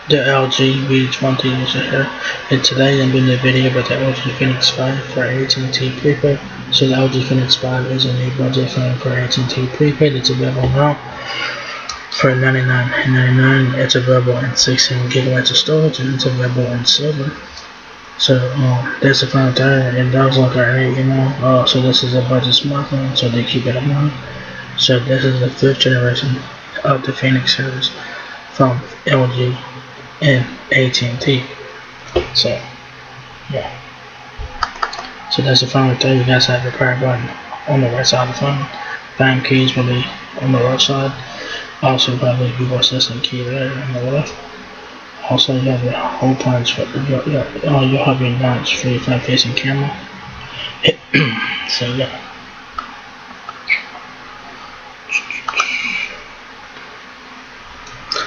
The LG V20 is here, and today I'm doing a video about the LG Phoenix 5 for AT&T Prepaid. So the LG Phoenix 5 is a new budget phone for AT&T Prepaid. It's available now for $99.99. It's available in 16 gigabytes of storage, and it's available in silver. So that's the phone there. It does look alright, so this is a budget smartphone, so they keep it in mind. So this is the 5th generation of the Phoenix series from LG and AT&T. So yeah, so that's the phone right there. You guys have the power button on the right side of the phone. Phone keys will be on the right side. Also got the Google Assistant key there on the left. Also you have your hole punch for you'll have your notch for your front facing camera. So yeah.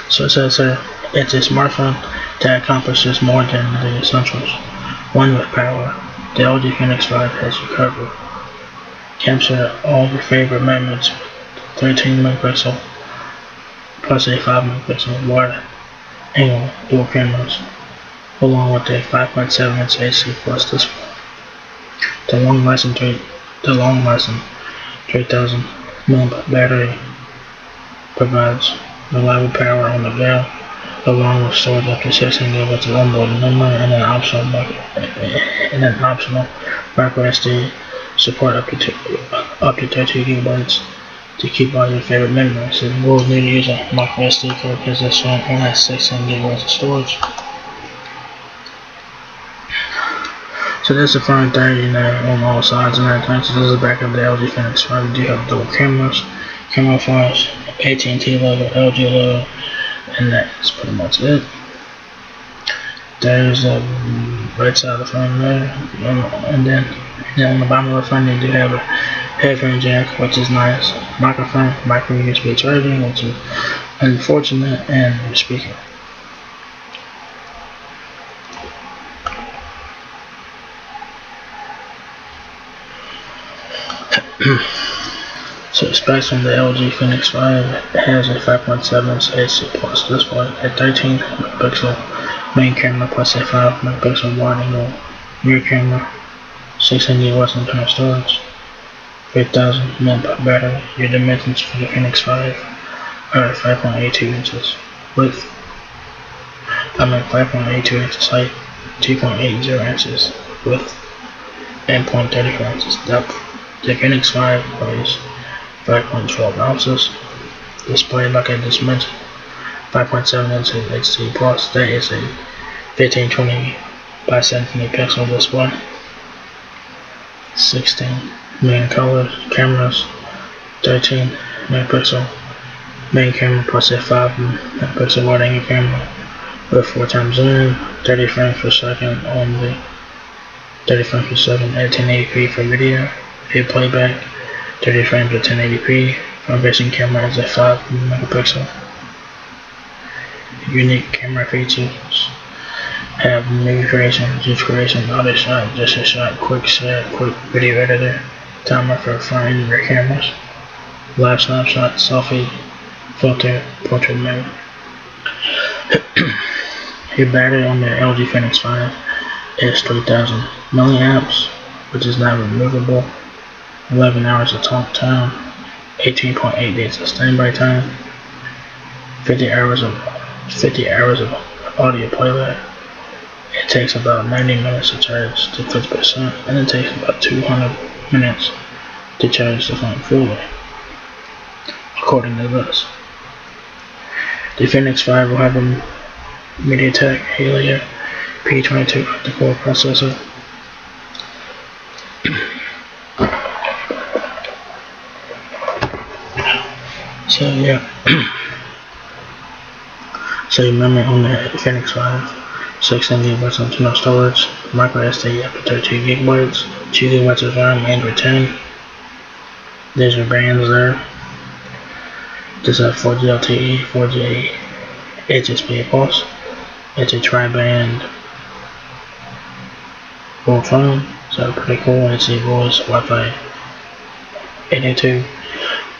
So it says here, it's a smartphone that accomplishes more than the essentials. One with power, the LG Phoenix 5 has you covered. Capture all your favorite moments with 13 megapixel plus a 5 megapixel wide angle dual cameras, along with a 5.7 inch AC plus display. The long-lasting 3000 mAh battery provides reliable power on the go, along with storage up to 16 gigabytes of onboard memory and an optional micro SD support up to 32 gigabytes to keep all your favorite memories. So you will need to use a micro SD card because this one only has 16 gigabytes of storage. So that's the front there, on all sides and everything. So this is the back of the LG Phoenix 5. We do have dual cameras, camera flash, AT&T logo, LG logo, and that's pretty much it. There's the right side of the phone there, and then on the bottom of the phone you do have a headphone jack, which is nice, microphone, micro USB charging, which is unfortunate, and your speaker. So specs on the LG Phoenix 5, it has a 5.7 inch AC plus display, a 13 megapixel main camera plus a 5 megapixel wide angle rear camera, 16 GB internal storage, 3000 mAh battery. Your dimensions for the Phoenix 5 are 5.82 inches width, 5.82 inches height, 2.80 inches width, and 0.34 inches depth. The Phoenix 5 weighs 5.12 ounces. Display, like I just mentioned, 5.7 inches HD plus. That is a 1520 by 720 pixel display. 16 main color cameras, 13 megapixel main camera plus a 5 megapixel wide angle camera with 4x zoom, 30 frames per second on the 30 frames per second at 1080p for video. Video playback, 30 frames at 1080p. Front facing camera is a 5 megapixel. Unique camera features have movie creation, GIF creation, auto shot, gesture shot, quick set, quick video editor, timer for front and rear cameras, live snapshot, selfie, filter, portrait mode. Your battery on the LG Phoenix 5 is 3000 milliamps, which is not removable. 11 hours of talk time, 18.8 days of standby time, 50 hours of audio playback. It takes about 90 minutes to charge to 50%, and it takes about 200 minutes to charge the phone fully, according to this. The Phoenix 5 will have a MediaTek Helio P22 octa-core processor. So yeah, so your memory on the Phoenix 5, 16 gigabytes of internal storage, micro SD up to 32 gigabytes, 2 gigabytes of RAM, Android 10. There's your bands there. This is 4G LTE, 4G HSPA Plus. It's a tri-band full phone, so pretty cool. It's a voice, Wi-Fi 802.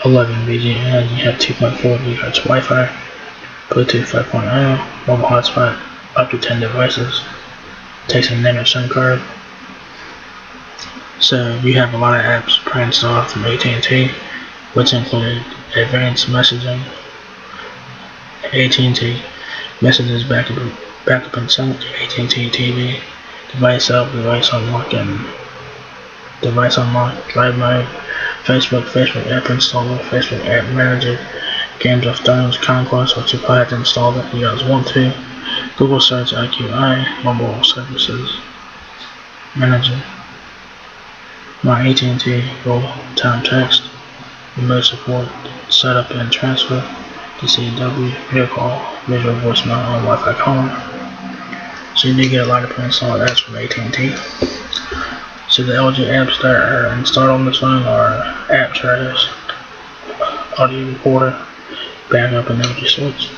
11 BGN, you have 2.4 GHz Wi-Fi, Bluetooth 5.0, mobile hotspot, up to 10 devices, takes a nano SIM card. So you have a lot of apps pre-installed from AT&T, which include advanced messaging, AT&T messages backup and sync, AT&T TV, device up, device unlock, and device unlock, live mode, Facebook app installer, Facebook app manager, Games of Thrones Conquest, which you probably have to install if you guys want to, Google Search IQI, mobile services manager, my AT&T real-time text, remote support, setup and transfer, DCW, video call, visual voicemail, and Wi-Fi calling. So you do get a lot of pre-installed apps from AT&T. So the LG apps that are installed on this phone are App Trash, Audio Recorder, Backup and LG Switch,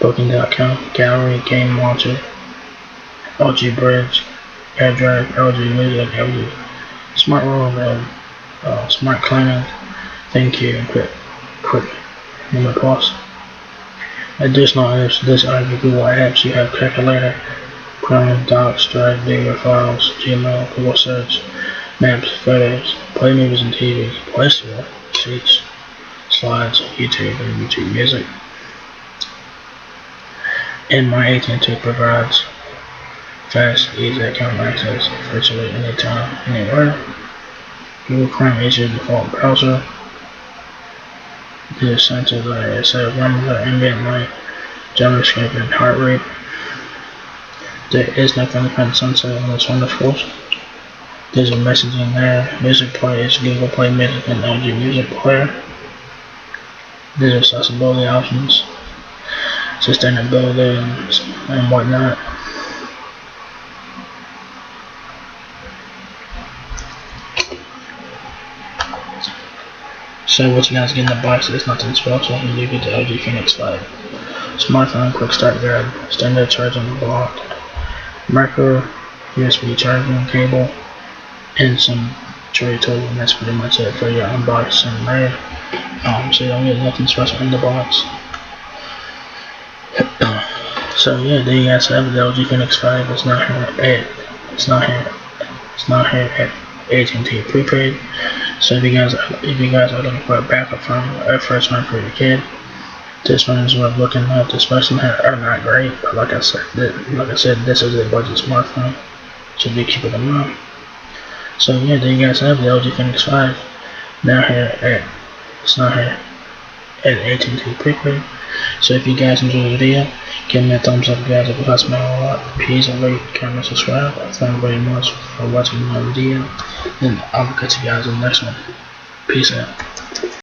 Booking.com, Gallery, Game Launcher, LG Bridge, AirDrive, LG Music, LG Smart Roll, Smart Cleaning, Thank You, and Quick Number Plus. Additional apps, this are the Google apps. You have Calculator, Chrome, Docs, Drive, Video Files, Gmail, Google Search, Maps, Photos, Play Movies and TV, Play Store, Sheets, Slides, YouTube, and YouTube Music. And my AT&T provides fast, easy account access virtually anytime, anywhere. Google Chrome is your default browser. This is centered by thermometer, ambient light, JavaScript, and heart rate. There is no fingerprint sensor on this one, of course. There's a messaging there. Music player is Google Play Music and LG Music Player. There's accessibility options, sustainability, and whatnot. So what you guys get in the box is nothing special. You get the LG Phoenix 5 smartphone, quick start guide, standard charging block, micro USB charging cable, and some tray tools, and that's pretty much it for your unboxing there. So you don't get nothing special in the box. So yeah, there you guys have the LG Phoenix 5. It's not here at AT&T Prepaid. So if you guys are looking for a backup phone or a first phone for your kid, this one is worth looking at. The specs are not great, but like I said, this is a budget smartphone, so do keep it in mind. So yeah, there you guys have the LG Phoenix 5. It's not here at AT&T Prepaid. So if you guys enjoyed the video, give me a thumbs up, guys. If it helps me out a lot, please rate, comment, subscribe. Thank you very much for watching my video, and I will catch you guys in the next one. Peace out.